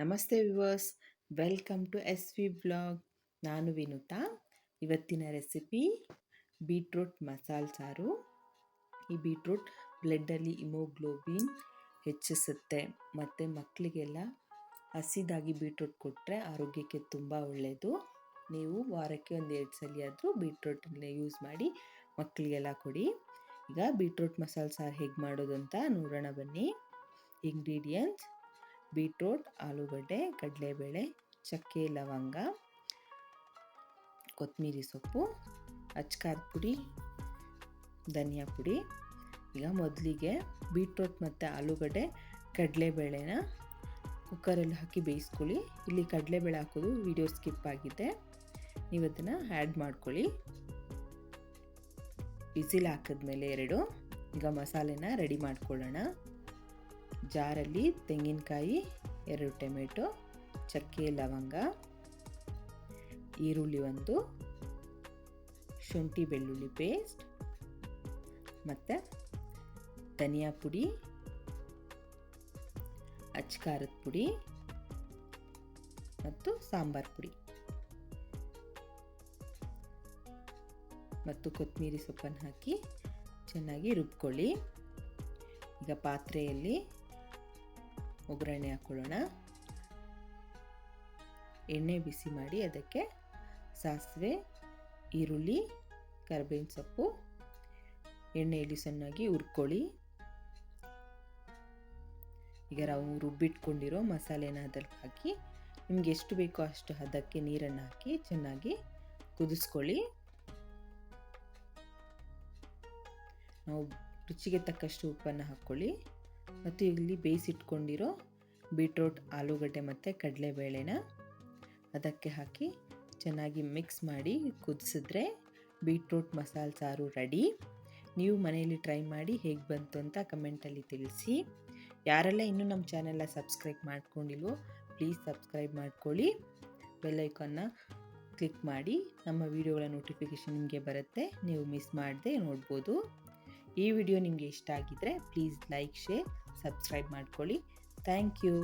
ನಮಸ್ತೆ viewers, welcome to S V vlog. ನಾನು ವಿನುತಾ. ಇವತ್ತಿನ ರೆಸಿಪಿ ಬೀಟ್ರೂಟ್ ಮಸಾಲೆ ಸಾರು. ಈ ಬೀಟ್ರೂಟ್ ಬ್ಲಡ್ಡಲ್ಲಿ ಹಿಮೋಗ್ಲೋಬಿನ್ ಹೆಚ್ಚಿಸುತ್ತೆ ಮತ್ತು ಮಕ್ಕಳಿಗೆಲ್ಲ ಹಸಿದಾಗಿ ಬೀಟ್ರೂಟ್ ಕೊಟ್ಟರೆ ಆರೋಗ್ಯಕ್ಕೆ ತುಂಬ ಒಳ್ಳೆಯದು. ನೀವು ವಾರಕ್ಕೆ 1-2 ಸಲ ಆದರೂ ಬೀಟ್ರೂಟನ್ನ ಯೂಸ್ ಮಾಡಿ ಮಕ್ಕಳಿಗೆಲ್ಲ ಕೊಡಿ. ಈಗ ಬೀಟ್ರೂಟ್ ಮಸಾಲೆ ಸಾರು ಹೇಗೆ ಮಾಡೋದು ಅಂತ ನೋಡೋಣ ಬನ್ನಿ. ಇಂಗ್ರೀಡಿಯೆಂಟ್ಸ್: ಬೀಟ್ರೂಟ್, ಆಲೂಗಡ್ಡೆ, ಕಡಲೆಬೇಳೆ, ಚಕ್ಕೆ, ಲವಂಗ, ಕೊತ್ತಂಬರಿ ಸೊಪ್ಪು, ಅಚ್ಕಾರದ ಪುಡಿ, ಧನಿಯಾ ಪುಡಿ. ಈಗ ಮೊದಲಿಗೆ ಬೀಟ್ರೂಟ್ ಮತ್ತು ಆಲೂಗಡ್ಡೆ, ಕಡಲೆಬೇಳೆನ ಕುಕ್ಕರಲ್ಲಿ ಹಾಕಿ ಬೇಯಿಸ್ಕೊಳ್ಳಿ. ಇಲ್ಲಿ ಕಡಲೆಬೇಳೆ ಹಾಕೋದು ವಿಡಿಯೋ ಸ್ಕಿಪ್ ಆಗಿದೆ, ನೀವು ಅದನ್ನು ಆ್ಯಡ್ ಮಾಡ್ಕೊಳ್ಳಿ. ವಿಸಿಲ್ ಹಾಕಿದ್ಮೇಲೆ 2. ಈಗ ಮಸಾಲೆನ ರೆಡಿ ಮಾಡ್ಕೊಳ್ಳೋಣ. ಜಾರಲ್ಲಿ ತೆಂಗಿನಕಾಯಿ, 2 ಟೊಮೆಟೊ, ಚಕ್ಕೆ, ಲವಂಗ, ಈರುಳ್ಳಿ 1, ಶುಂಠಿ ಬೆಳ್ಳುಳ್ಳಿ ಪೇಸ್ಟ್, ಮತ್ತು ಧನಿಯಾ ಪುಡಿ, ಅಚ್ಕಾರದ ಪುಡಿ ಮತ್ತು ಸಾಂಬಾರ್ ಪುಡಿ ಮತ್ತು ಕೊತ್ತಂಬರಿ ಸೊಪ್ಪನ್ನು ಹಾಕಿ ಚೆನ್ನಾಗಿ ರುಬ್ಕೊಳ್ಳಿ. ಈಗ ಪಾತ್ರೆಯಲ್ಲಿ ಒಗ್ಗರಣೆ ಹಾಕ್ಕೊಳ್ಳೋಣ. ಎಣ್ಣೆ ಬಿಸಿ ಮಾಡಿ ಅದಕ್ಕೆ ಸಾಸಿವೆ, ಈರುಳ್ಳಿ, ಕರಿಬೇವಿನ ಸೊಪ್ಪು ಎಣ್ಣೆಯಲ್ಲಿ ಚೆನ್ನಾಗಿ ಹುರ್ಕೊಳ್ಳಿ. ಈಗ ನಾವು ರುಬ್ಬಿಟ್ಕೊಂಡಿರೋ ಮಸಾಲೆನ ಅದ್ರಲ್ಲಿ ಹಾಕಿ ನಿಮ್ಗೆ ಎಷ್ಟು ಬೇಕೋ ಅಷ್ಟು ಹದಕ್ಕೆ ನೀರನ್ನು ಹಾಕಿ ಚೆನ್ನಾಗಿ ಕುದಿಸ್ಕೊಳ್ಳಿ. ನಾವು ರುಚಿಗೆ ತಕ್ಕಷ್ಟು ಉಪ್ಪನ್ನು ಹಾಕ್ಕೊಳ್ಳಿ ಮತ್ತು ಇಲ್ಲಿ ಬೇಯಿಸಿಟ್ಕೊಂಡಿರೋ ಬೀಟ್ರೂಟ್, ಆಲೂಗಡ್ಡೆ ಮತ್ತು ಕಡಲೆಬೇಳೆನ ಅದಕ್ಕೆ ಹಾಕಿ ಚೆನ್ನಾಗಿ ಮಿಕ್ಸ್ ಮಾಡಿ ಕುದಿಸಿದ್ರೆ ಬೀಟ್ರೂಟ್ ಮಸಾಲೆ ಸಾರು ರೆಡಿ. ನೀವು ಮನೆಯಲ್ಲಿ ಟ್ರೈ ಮಾಡಿ ಹೇಗೆ ಬಂತು ಅಂತ ಕಮೆಂಟಲ್ಲಿ ತಿಳಿಸಿ. ಯಾರೆಲ್ಲ ಇನ್ನೂ ನಮ್ಮ ಚಾನೆಲ್ನ ಸಬ್ಸ್ಕ್ರೈಬ್ ಮಾಡ್ಕೊಂಡಿಲ್ವೋ ಪ್ಲೀಸ್ ಸಬ್ಸ್ಕ್ರೈಬ್ ಮಾಡ್ಕೊಳ್ಳಿ. ಬೆಲ್ ಐಕಾನ್ನ ಕ್ಲಿಕ್ ಮಾಡಿ, ನಮ್ಮ ವಿಡಿಯೋಗಳ ನೋಟಿಫಿಕೇಷನ್ ನಿಮಗೆ ಬರುತ್ತೆ, ನೀವು ಮಿಸ್ ಮಾಡದೆ ನೋಡ್ಬೋದು. ಈ ವಿಡಿಯೋ ನಿಮಗೆ ಇಷ್ಟ ಆಗಿದ್ದರೆ ಪ್ಲೀಸ್ ಲೈಕ್, ಶೇರ್, ಸಬ್ಸ್ಕ್ರೈಬ್ ಮಾಡ್ಕೊಳ್ಳಿ. Thank you.